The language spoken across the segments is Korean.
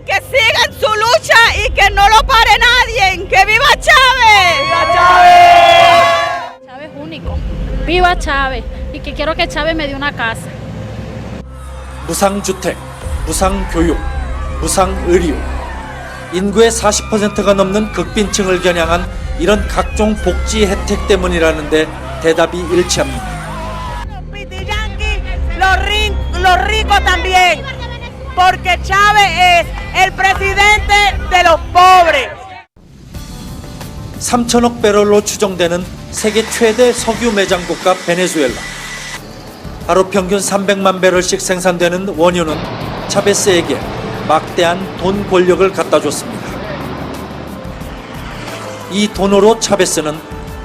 que sigan su lucha y que no lo pare nadie. ¡Que viva Chávez! ¡Viva Chávez! Chávez es único. ¡Viva Chávez! Y que quiero que Chávez me dé una casa. 무상주택, 무상교육, 무상의료. 인구의 40%가 넘는 극빈층을 겨냥한 이런 각종 복지 혜택 때문이라는데 대답이 일치합니다. Los ricos también, porque Chávez es el presidente de los pobres. 3천억 배럴로 추정되는 세계 최대 석유 매장 국가 베네수엘라. 하루 평균 300만 배럴씩 생산되는 원유는 차베스에게 막대한 돈 권력을 갖다 줬습니다. 이 돈으로 차베스는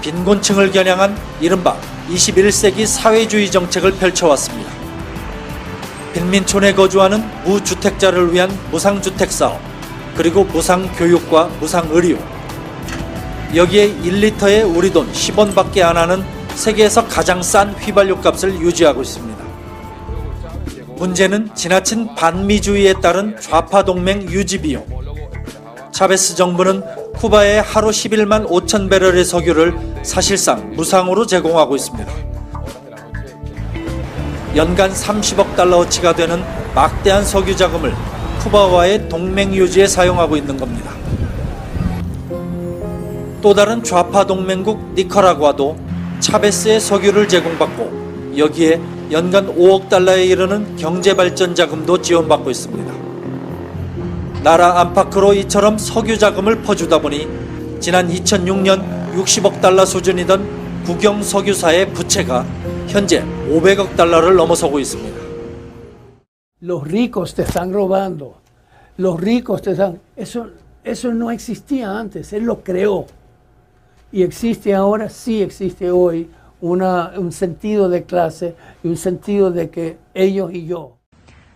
빈곤층을 겨냥한 이른바 21세기 사회주의 정책을 펼쳐왔습니다. 빈민촌에 거주하는 무주택자를 위한 무상주택 사업, 그리고 무상교육과 무상의료. 여기에 1리터에 우리 돈 10원밖에 안 하는 세계에서 가장 싼 휘발유 값을 유지하고 있습니다. 문제는 지나친 반미주의에 따른 좌파 동맹 유지 비용. 차베스 정부는 쿠바에 하루 11만 5천 배럴의 석유를 사실상 무상으로 제공하고 있습니다. 연간 30억 달러어치가 되는 막대한 석유 자금을 쿠바와의 동맹 유지에 사용하고 있는 겁니다. 또 다른 좌파 동맹국 니카라과도 차베스의 석유를 제공받고 여기에 연간 5억 달러에 이르는 경제발전 자금도 지원받고 있습니다. 나라 안팎으로 이처럼 석유 자금을 퍼주다 보니 지난 2006년 60억 달러 수준이던 국영 석유사의 부채가 현재 500억 달러를 넘어서고 있습니다. Los ricos te están robando. Los ricos te están... Eso no existía antes, él lo creó. Y existe ahora, sí existe hoy, un sentido de clase y un sentido de que ellos y yo.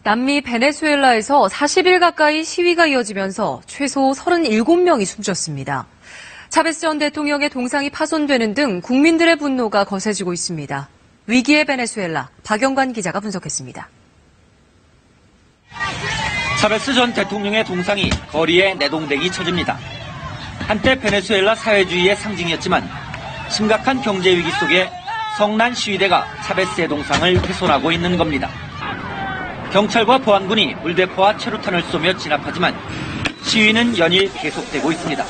남미 베네수엘라에서 40일 가까이 시위가 이어지면서 최소 37명이 숨졌습니다. 차베스 전 대통령의 동상이 파손되는 등 국민들의 분노가 거세지고 있습니다. 위기의 베네수엘라, 박영관 기자가 분석했습니다. 차베스 전 대통령의 동상이 거리에 내동댕이 쳐집니다. 한때 베네수엘라 사회주의의 상징이었지만 심각한 경제 위기 속에 성난 시위대가 차베스의 동상을 훼손하고 있는 겁니다. 경찰과 보안군이 물대포와 체류탄을 쏘며 진압하지만 시위는 연일 계속되고 있습니다.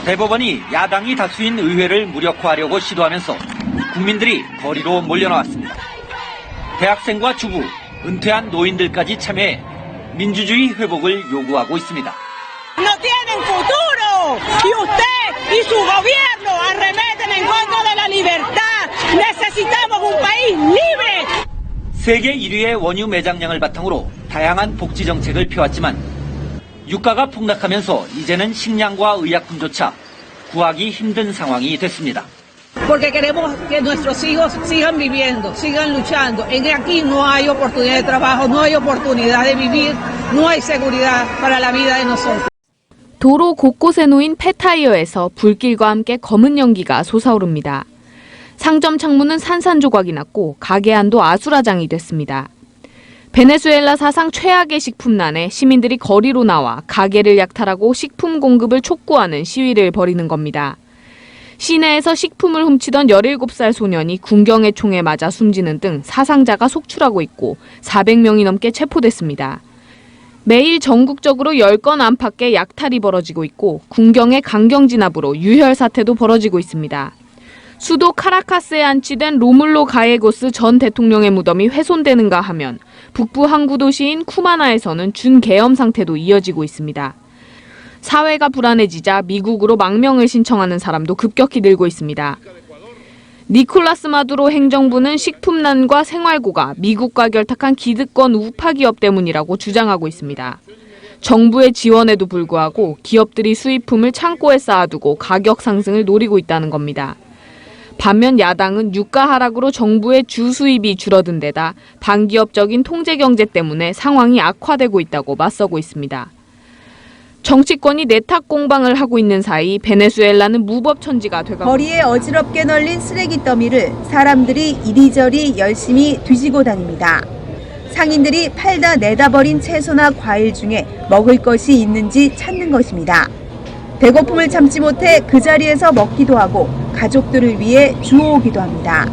대법원이 야당이 다수인 의회를 무력화하려고 시도하면서 국민들이 거리로 몰려나왔습니다. 대학생과 주부, 은퇴한 노인들까지 참여해 민주주의 회복을 요구하고 있습니다. No tienen futuro y usted y su gobierno arremeten en contra de la libertad. Necesitamos un país libre. 세계 1위의 원유 매장량을 바탕으로 다양한 복지 정책을 펴왔지만 유가가 폭락하면서 이제는 식량과 의약품조차 구하기 힘든 상황이 됐습니다. Porque queremos que nuestros hijos sigan viviendo, sigan luchando. Aquí no hay oportunidad de trabajo, no hay oportunidad de vivir, no hay seguridad para la vida de nosotros. 도로 곳곳에 놓인 폐타이어에서 불길과 함께 검은 연기가 솟아오릅니다. 상점 창문은 산산조각이 났고 가게 안도 아수라장이 됐습니다. 베네수엘라 사상 최악의 식품난에 시민들이 거리로 나와 가게를 약탈하고 식품 공급을 촉구하는 시위를 벌이는 겁니다. 시내에서 식품을 훔치던 17살 소년이 군경의 총에 맞아 숨지는 등 사상자가 속출하고 있고 400명이 넘게 체포됐습니다. 매일 전국적으로 10건 안팎의 약탈이 벌어지고 있고 군경의 강경 진압으로 유혈 사태도 벌어지고 있습니다. 수도 카라카스에 안치된 로물로 가에고스 전 대통령의 무덤이 훼손되는가 하면 북부 항구 도시인 쿠마나에서는 준계엄 상태도 이어지고 있습니다. 사회가 불안해지자 미국으로 망명을 신청하는 사람도 급격히 늘고 있습니다. 니콜라스 마두로 행정부는 식품난과 생활고가 미국과 결탁한 기득권 우파 기업 때문이라고 주장하고 있습니다. 정부의 지원에도 불구하고 기업들이 수입품을 창고에 쌓아두고 가격 상승을 노리고 있다는 겁니다. 반면 야당은 유가 하락으로 정부의 주수입이 줄어든 데다 반기업적인 통제경제 때문에 상황이 악화되고 있다고 맞서고 있습니다. 정치권이 내탁 공방을 하고 있는 사이 베네수엘라는 무법천지가 돼가고 거리에 어지럽게 널린 쓰레기 더미를 사람들이 이리저리 열심히 뒤지고 다닙니다. 상인들이 팔다 내다 버린 채소나 과일 중에 먹을 것이 있는지 찾는 것입니다. 배고픔을 참지 못해 그 자리에서 먹기도 하고 가족들을 위해 주워오기도 합니다.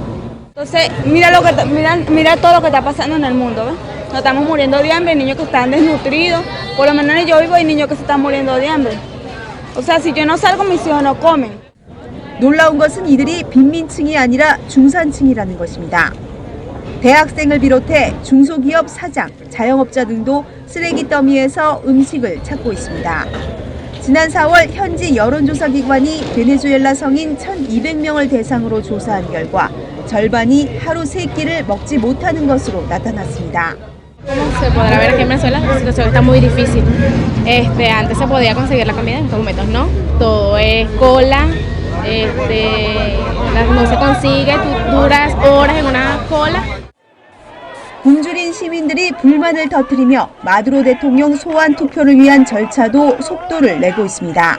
Entonces, mira todo lo que está pasando en el mundo, ¿ves? Nos estamos muriendo de hambre, niños que están desnutridos, por lo menos yo vivo hay niños que se están muriendo de hambre. O sea, si yo no salgo, mis hijos no comen. 놀라운 것은 이들이 빈민층이 아니라 중산층이라는 것입니다. 대학생을 비롯해 중소기업 사장, 자영업자 등도 쓰레기 더미에서 음식을 찾고 있습니다. 지난 4월 현지 여론조사 기관이 베네수엘라 성인 1,200명을 대상으로 조사한 결과 절반이 하루 3끼를 먹지 못하는 것으로 나타났습니다. Como se podrá ver aquí en Venezuela, la situación está muy difícil. Antes se podía conseguir la comida, en estos momentos no. Todo es cola, no se consigue, tú duras horas en una cola. 굶주린 시민들이 불만을 터뜨리며 마두로 대통령 소환 투표를 위한 절차도 속도를 내고 있습니다.